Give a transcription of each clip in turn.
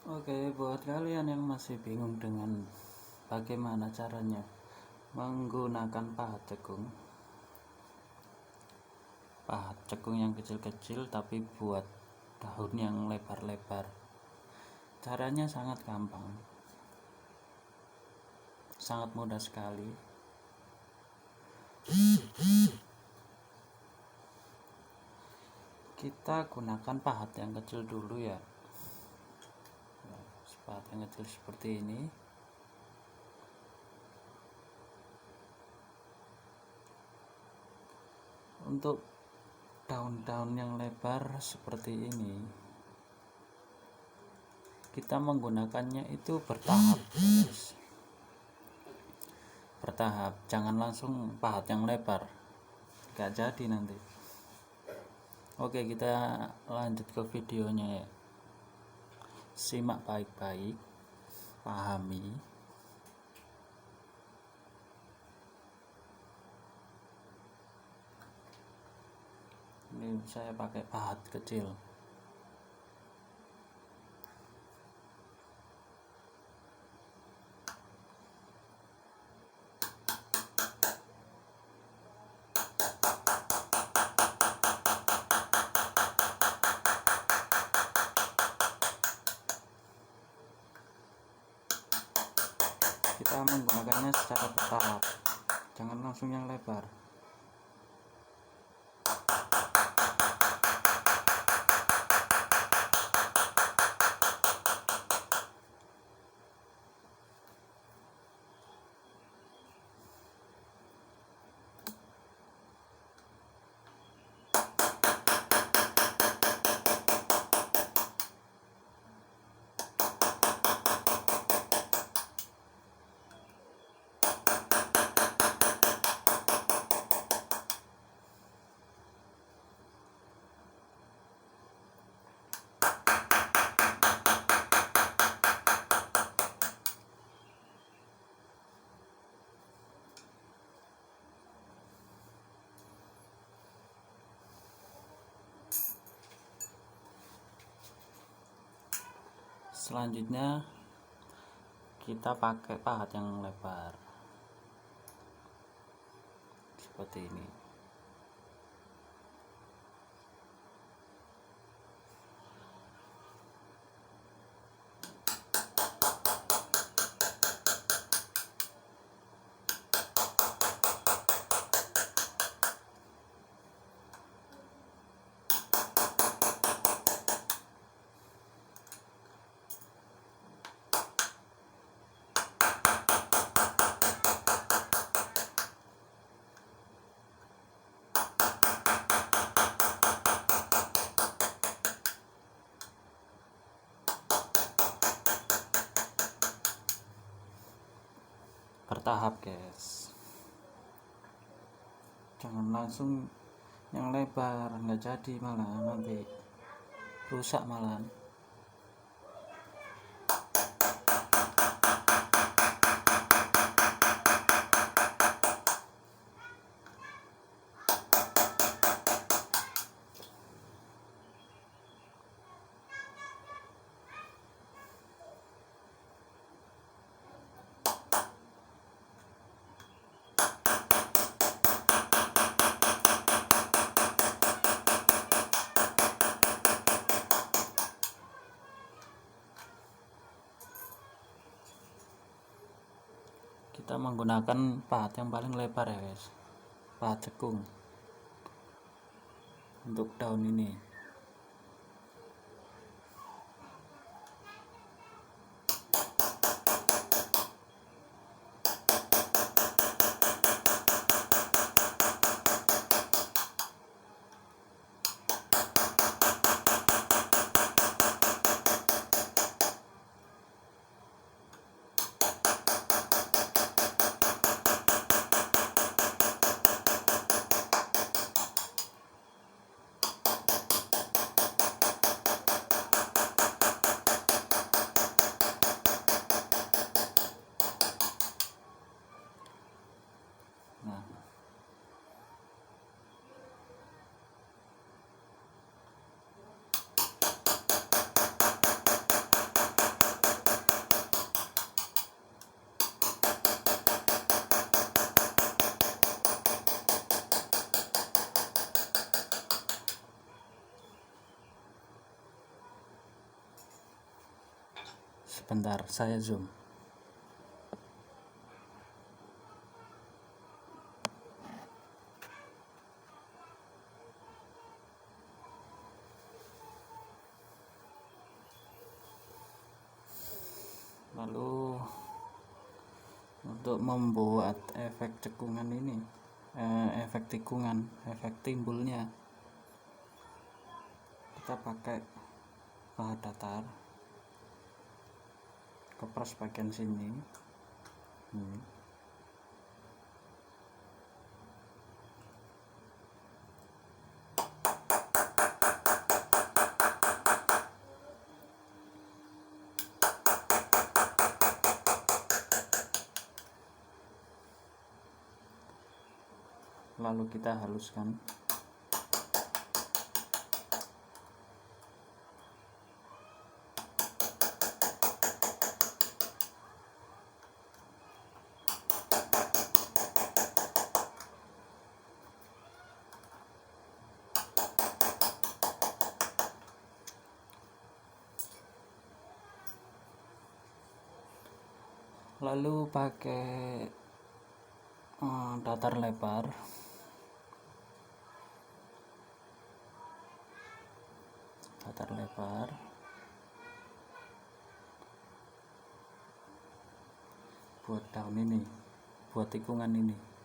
Oke, buat kalian yang masih bingung dengan bagaimana caranya menggunakan pahat cekung yang kecil-kecil tapi buat daun yang lebar-lebar, caranya sangat gampang, sangat mudah sekali. Kita gunakan pahat yang kecil dulu ya, pahat yang kecil seperti ini. Untuk daun-daun yang lebar seperti ini, kita menggunakannya itu bertahap, guys. Bertahap, jangan langsung pahat yang lebar, gak jadi nanti. Oke, kita lanjut ke videonya ya. Simak baik-baik, pahami. Ini saya pakai pahat kecil. Kita menggunakannya secara bertahap, jangan langsung yang lebar. Selanjutnya kita pakai pahat yang lebar seperti ini. Bertahap, guys, jangan langsung yang lebar, nggak jadi, malah nanti rusak malahan. Kita menggunakan pahat yang paling lebar ya, guys, pahat cekung untuk daun ini. sebentar, saya zoom. Lalu untuk membuat efek cekungan ini, efek tikungan, efek timbulnya, kita pakai pahat datar, kepres bagian sini. Lalu kita haluskan. Lalu pakai datar lebar, buat daun ini, buat tikungan ini.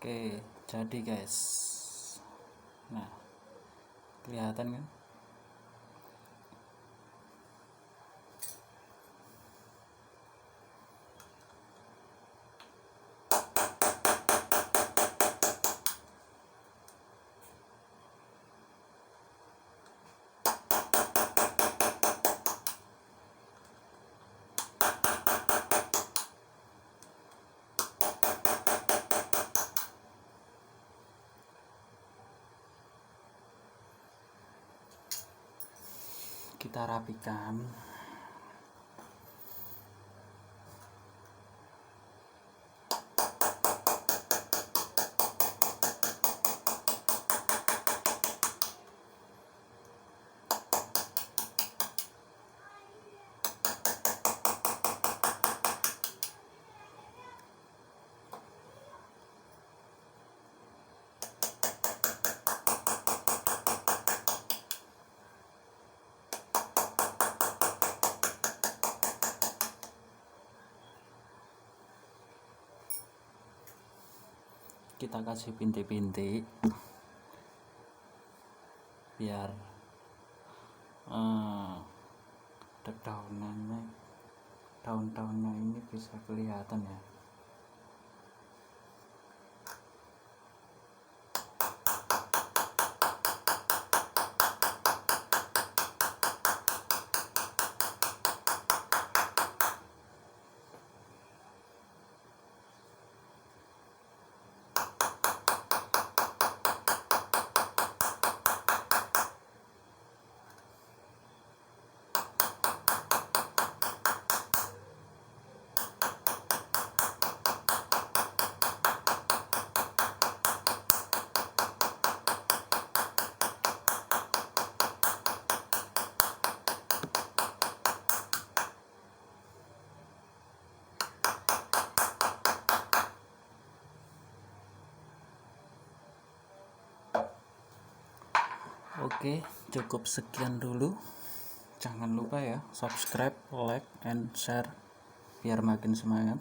Oke, jadi guys, nah kelihatan kan? Kita rapikan. Kita kasih bintik-bintik biar daun-daunnya ini bisa kelihatan ya. Oke, cukup sekian dulu. Jangan lupa ya, subscribe, like, and share biar makin semangat.